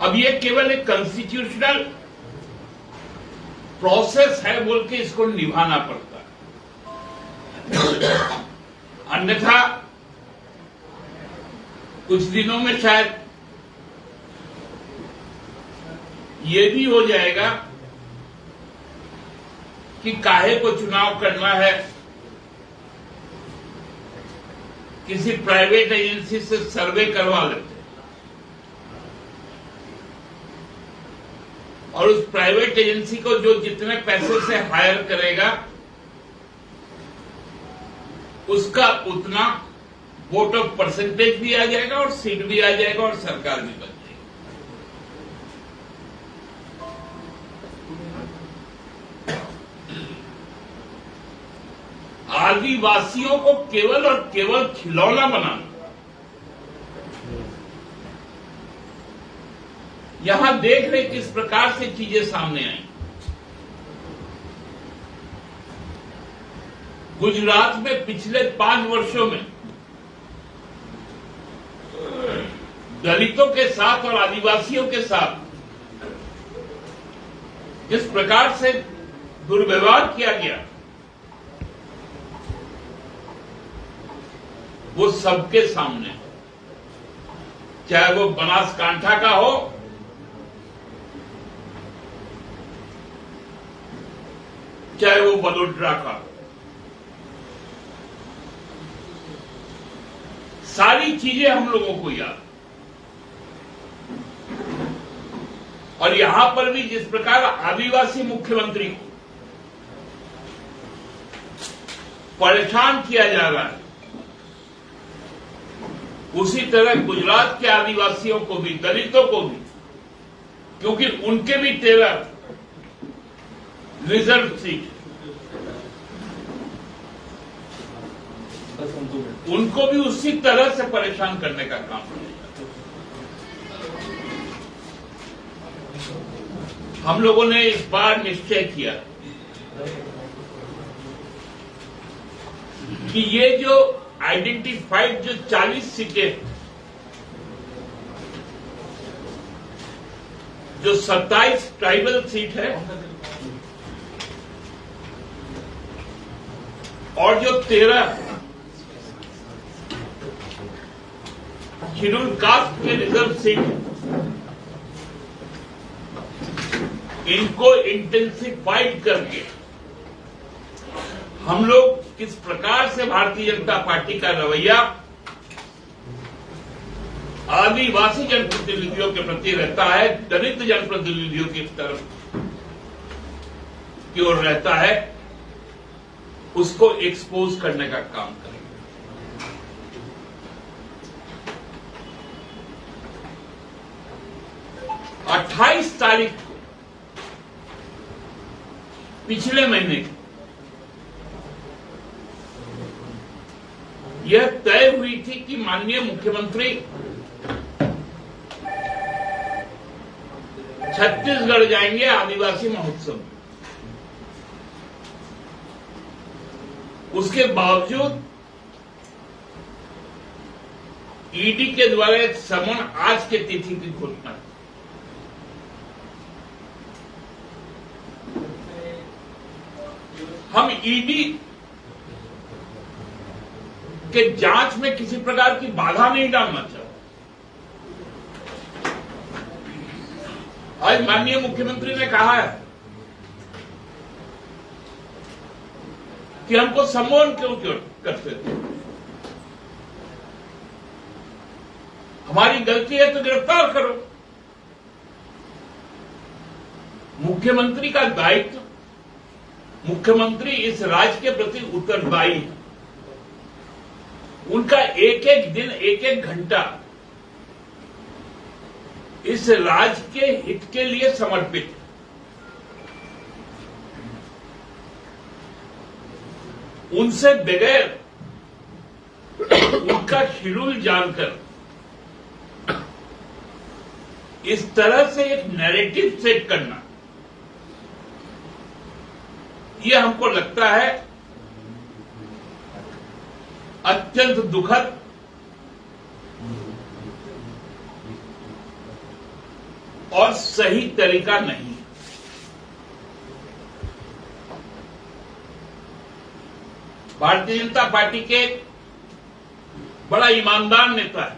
अब ये केवल एक कॉन्स्टिट्यूशनल प्रोसेस है बोल के इसको निभाना पड़ता है। अन्यथा कुछ दिनों में शायद ये भी हो जाएगा कि काहे को चुनाव करना है, किसी प्राइवेट एजेंसी से सर्वे करवा लेते और उस प्राइवेट एजेंसी को जो जितने पैसे से हायर करेगा उसका उतना वोट ऑफ परसेंटेज भी आ जाएगा और सीट भी आ जाएगा और सरकार भी बन जाएगी। आदिवासियों को केवल और केवल खिलौना बनाना, यहां देख रहे किस प्रकार से चीजें सामने आई। गुजरात में पिछले 5 वर्षों में दलितों के साथ और आदिवासियों के साथ जिस प्रकार से दुर्व्यवहार किया गया वो सबके सामने, चाहे वो बनासकांठा का हो, चाहे वो वडोदरा का, सारी चीजें हम लोगों को याद। और यहां पर भी जिस प्रकार आदिवासी मुख्यमंत्री को परेशान किया जा रहा है, उसी तरह गुजरात के आदिवासियों को भी, दलितों को भी, क्योंकि उनके भी 13 रिजर्व सीट, उनको भी उसी तरह से परेशान करने का काम किया। हम लोगों ने इस बार निश्चय किया कि ये जो आइडेंटिफाइड जो 40 सीटें, जो 27 ट्राइबल सीट है और जो 13 शेड्यूल कास्ट के रिजर्व सीट, इनको इंटेंसिफाइड करके हम लोग किस प्रकार से भारतीय जनता पार्टी का रवैया आदिवासी जनप्रतिनिधियों के प्रति रहता है, दलित जनप्रतिनिधियों की तरफ की ओर रहता है, उसको एक्सपोज करने का काम करेंगे। 28 तारीख को पिछले महीने यह तय हुई थी कि माननीय मुख्यमंत्री छत्तीसगढ़ जाएंगे आदिवासी महोत्सव में। उसके बावजूद ईडी के द्वारा एक समन आज के तिथि की घोषणा। हम ईडी के जांच में किसी प्रकार की बाधा नहीं डालना चाहते। आज माननीय मुख्यमंत्री ने कहा है कि हमको सम्मान क्यों करते थे, हमारी गलती है तो गिरफ्तार करो। मुख्यमंत्री का दायित्व, मुख्यमंत्री इस राज्य के प्रति उत्तरदायी है। उनका एक एक दिन, एक एक घंटा इस राज्य के हित के लिए समर्पित है। उनसे बगैर उनका शेड्यूल जानकर इस तरह से एक नैरेटिव सेट करना, यह हमको लगता है अत्यंत दुखद और सही तरीका नहीं। भारतीय जनता पार्टी के बड़ा ईमानदार नेता है,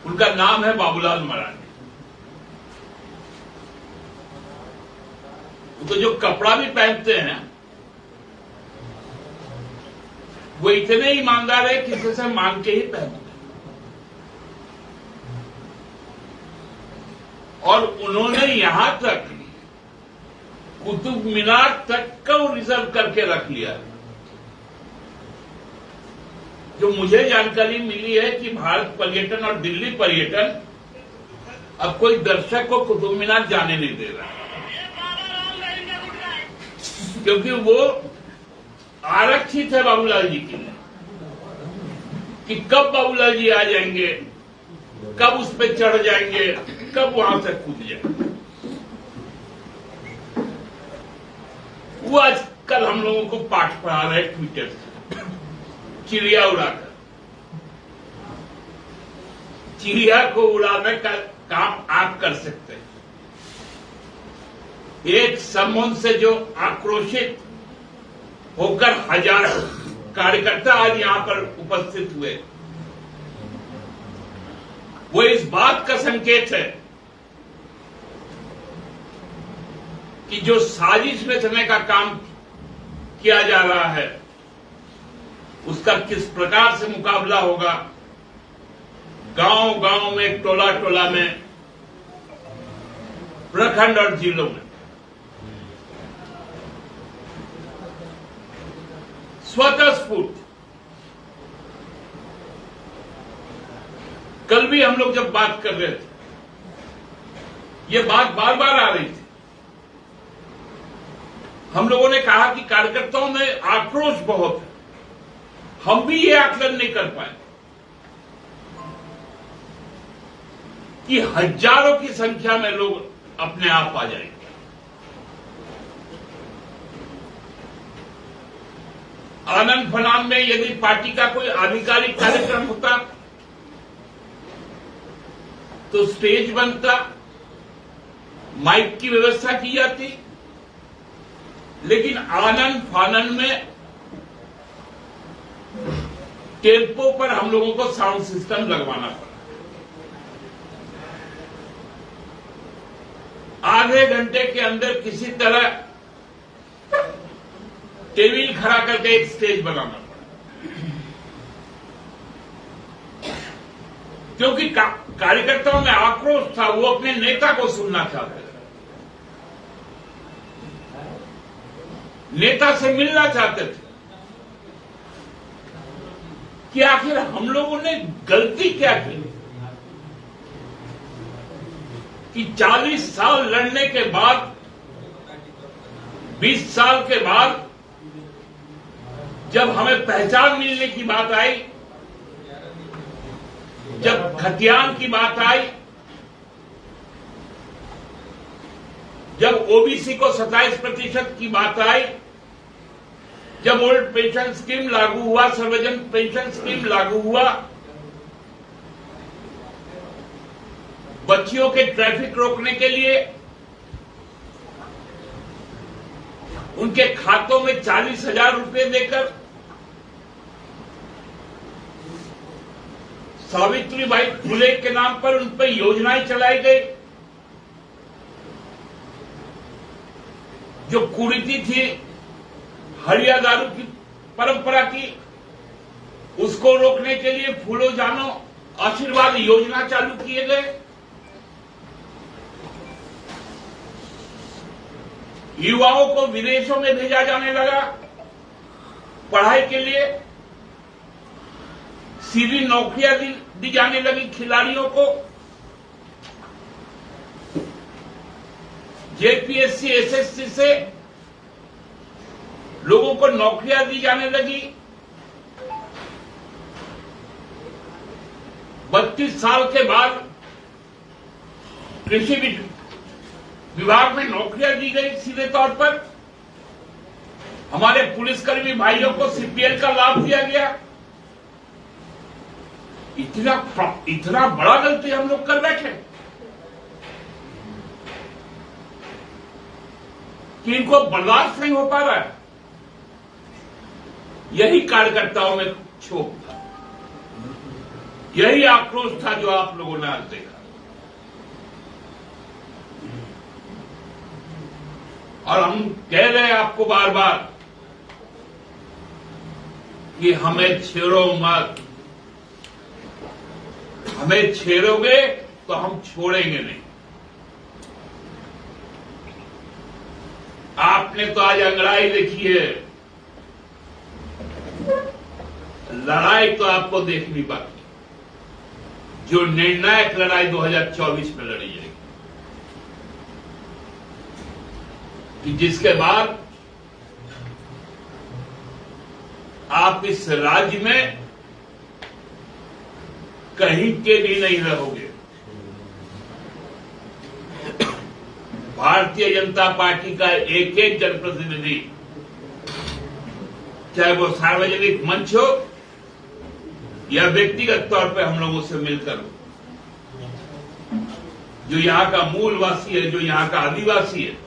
उनका नाम है बाबूलाल मरांडी। तो जो कपड़ा भी पहनते हैं वो इतने ईमानदार है किसी से मांग के ही पहनते हैं। और उन्होंने यहां तक कुतुब मीनार तक को रिजर्व करके रख लिया। जो मुझे जानकारी मिली है कि भारत पर्यटन और दिल्ली पर्यटन अब कोई दर्शक को कुतुब मीनार जाने नहीं दे रहा, क्योंकि वो आरक्षित है बाबूलाल जी के लिए कि कब बाबूलाल जी आ जाएंगे, कब उस पर चढ़ जाएंगे, कब वहां से कूद जाएंगे। वो आजकल हम लोगों को पाठ पढ़ा रहे ट्विटर से, चिड़िया उड़ाकर। चिड़िया को उड़ाने का काम आप कर सकते हैं। एक समूह से जो आक्रोशित होकर हजारों कार्यकर्ता आज यहां पर उपस्थित हुए, वो इस बात का संकेत है कि जो साजिश रचने का काम किया जा रहा है उसका किस प्रकार से मुकाबला होगा। गांव गांव में, टोला टोला में, प्रखंड और जिलों में स्वतःस्फूर्त। कल भी हम लोग जब बात कर रहे थे, ये बात बार बार आ रही थी। हम लोगों ने कहा कि कार्यकर्ताओं में आक्रोश बहुत है, हम भी ये आकलन नहीं कर पाए कि हजारों की संख्या में लोग अपने आप आ जाएंगे। आनंद फनान में यदि पार्टी का कोई आधिकारिक कार्यक्रम होता तो स्टेज बनता, माइक की व्यवस्था की जाती, लेकिन आनंद फानन में टेम्पो पर हम लोगों को साउंड सिस्टम लगवाना पड़ा। आधे घंटे के अंदर किसी तरह टेबल खड़ा करके एक स्टेज बनाना पड़ा, क्योंकि कार्यकर्ताओं में आक्रोश था। वो अपने नेता को सुनना चाहते थे, नेता से मिलना चाहते थे कि आखिर हम लोगों ने गलती क्या की कि 40 साल लड़ने के बाद, 20 साल के बाद जब हमें पहचान मिलने की बात आई, जब खतियान की बात आई, जब ओबीसी को 27% की बात आई, जब ओल्ड पेंशन स्कीम लागू हुआ, सर्वजन पेंशन स्कीम लागू हुआ, बच्चियों के ट्रैफिक रोकने के लिए उनके खातों में 40,000 रुपए देकर सावित्रीबाई फुले के नाम पर उन पर योजनाएं चलाई गई। जो कुरीति थी हरिया दारू की परंपरा की, उसको रोकने के लिए फूलो जानो आशीर्वाद योजना चालू किए गए। युवाओं को विदेशों में भेजा जाने लगा पढ़ाई के लिए, सीधी नौकरियां दी जाने लगी खिलाड़ियों को, जेपीएससी एसएससी से लोगों को नौकरियां दी जाने लगी। 32 साल के बाद कृषि विभाग में नौकरियां दी गई सीधे तौर पर। हमारे पुलिसकर्मी भाइयों को सीपीएल का लाभ दिया गया। इतना बड़ा गलती हम लोग कर बैठे। कि इनको बर्दाश्त नहीं हो पा रहा है। यही कार्यकर्ताओं में क्षोभ था, यही आक्रोश था जो आप लोगों ने आज देखा। और हम कह रहे हैं आपको बार बार कि हमें छेड़ो मत, हमें छेड़ोगे तो हम छोड़ेंगे नहीं। आपने तो आज अंगड़ाई देखी है, लड़ाई तो आपको देखनी बाकी, जो निर्णायक लड़ाई 2024 में लड़ी जाएगी, कि जिसके बाद आप इस राज्य में कहीं के भी नहीं रहोगे। भारतीय जनता पार्टी का एक एक जनप्रतिनिधि, चाहे वो सार्वजनिक मंच हो या व्यक्तिगत तौर पे हम लोगों से मिलकर हो, जो यहां का मूलवासी है, जो यहां का आदिवासी है,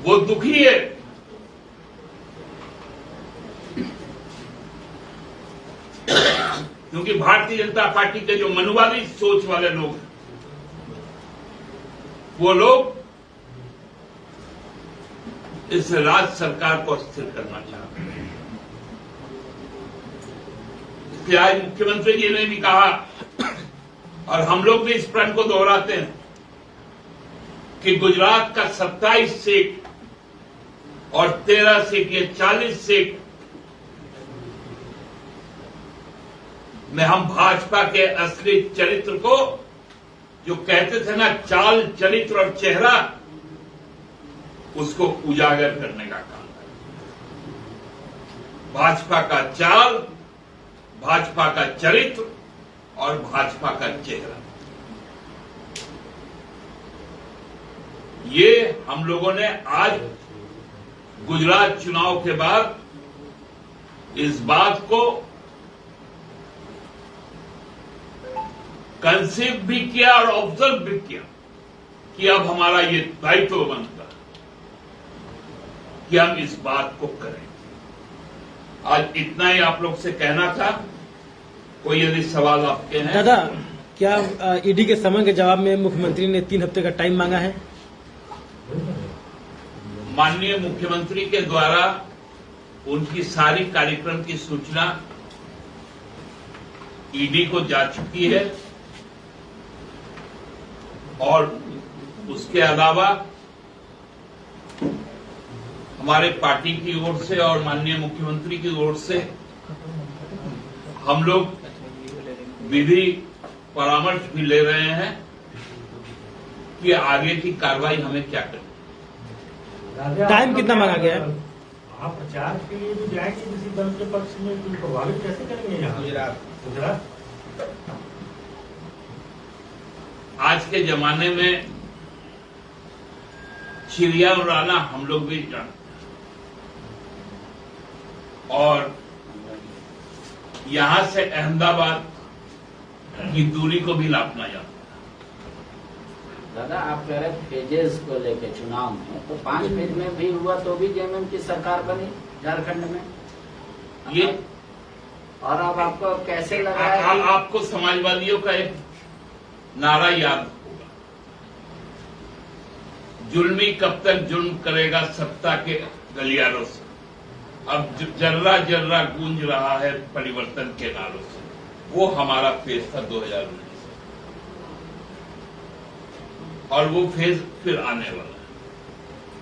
वो दुखी है। क्योंकि भारतीय जनता पार्टी के जो मनुवादी सोच वाले लोग हैं, वो लोग इस राज्य सरकार को अस्थिर करना चाहते हैं। इसलिए आज मुख्यमंत्री जी ने भी कहा, और हम लोग भी इस प्रण को दोहराते हैं, कि गुजरात का 27 सीट और 13 सीट, ये 40 सीट में हम भाजपा के असली चरित्र को, जो कहते थे ना, चाल, चरित्र और चेहरा, उसको उजागर करने का काम है। भाजपा का चाल, भाजपा का चरित्र और भाजपा का चेहरा, ये हम लोगों ने आज गुजरात चुनाव के बाद इस बात को कंसीव भी किया और ऑब्जर्व भी किया कि अब हमारा ये दायित्व बनता है कि हम इस बात को करें। आज इतना ही आप लोग से कहना था। कोई यदि सवाल आपके हैं? दादा, क्या ईडी के समन के जवाब में मुख्यमंत्री ने 3 हफ्ते का टाइम मांगा है? माननीय मुख्यमंत्री के द्वारा उनकी सारी कार्यक्रम की सूचना ईडी को जा चुकी है, और उसके अलावा हमारे पार्टी की ओर से और माननीय मुख्यमंत्री की ओर से हम लोग विधि परामर्श भी ले रहे हैं कि आगे की कार्रवाई हमें क्या करनी। टाइम कितना मांगा गया है? आप प्रचार के लिए भी जाएंगे किसी दल के पक्ष में, तो प्रभावित कैसे करेंगे यहाँ गुजरात? आज के जमाने में चिड़िया उड़ाना हम लोग भी जानते हैं, और यहां से अहमदाबाद की दूरी को भी नापना जानते हैं। दादा, आप कह रहे फेजेस को लेके चुनाव में, तो 5 फेज में भी हुआ तो भी जेएमएम की सरकार बनी झारखंड में, ये और अब आपको कैसे लगा है कि आपको समाजवादियों का एक नारा याद होगा, जुल्मी कब तक जुल्म करेगा सत्ता के गलियारों से, अब जर्रा जर्रा गूंज रहा है परिवर्तन के नारों से। वो हमारा फेज था 2019, और वो फेज फिर आने वाला है।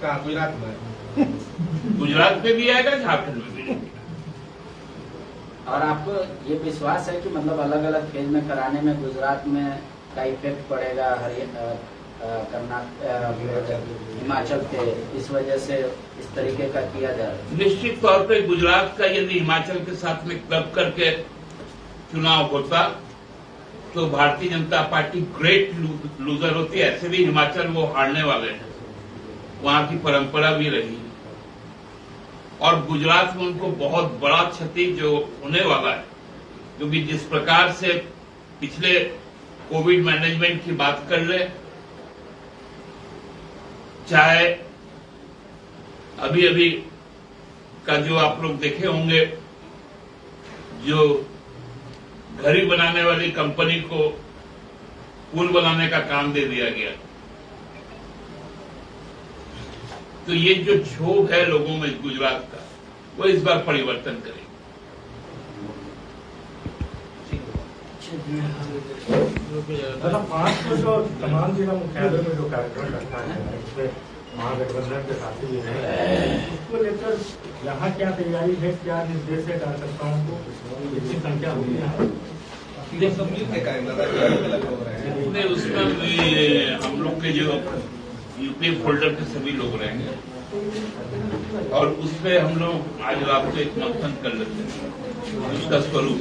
कहाँ? गुजरात में? गुजरात में भी आएगा, झारखंड में भी आएगा। और आपको ये विश्वास है कि मतलब अलग अलग फेज में कराने में गुजरात में का इफेक्ट पड़ेगा हिमाचल पे, इस वजह से इस तरीके का किया जा रहा है? निश्चित तौर पे गुजरात का यदि हिमाचल के साथ में क्लब करके चुनाव होता तो Bharatiya Janata party great loser होती है। ऐसे भी हिमाचल वो हारने वाले हैं, वहां की परंपरा भी रही, और गुजरात में उनको बहुत बड़ा क्षति जो होने वाला है, क्योंकि जिस प्रकार से पिछले कोविड मैनेजमेंट की बात कर ले, चाहे अभी अभी का जो आप लोग देखे होंगे, जो घड़ी बनाने वाली कंपनी को पुल बनाने का काम दे दिया गया। तो ये जो क्षोभ है लोगों में गुजरात का, वो इस बार परिवर्तन करेगी। मतलब 5 में जो तमाम जिला मुख्यालय में जो कार्यक्रम रखा है, इसमें महागठबंधन के साथी भी हैं, उसको लेकर यहाँ क्या तैयारी है, क्या निर्देश है कार्यकर्ताओं को, कितनी संख्या होगी यहाँ? सब मिलकर करेंगे, अलग हो रहे हैं। नहीं, उसमें भी हम लोग के जो यूपी फोल्डर के सभी लोग रहेंगे और उसपे हम लोग आज रात को एक मंथन कर लेते हैं उसका स्वरूप।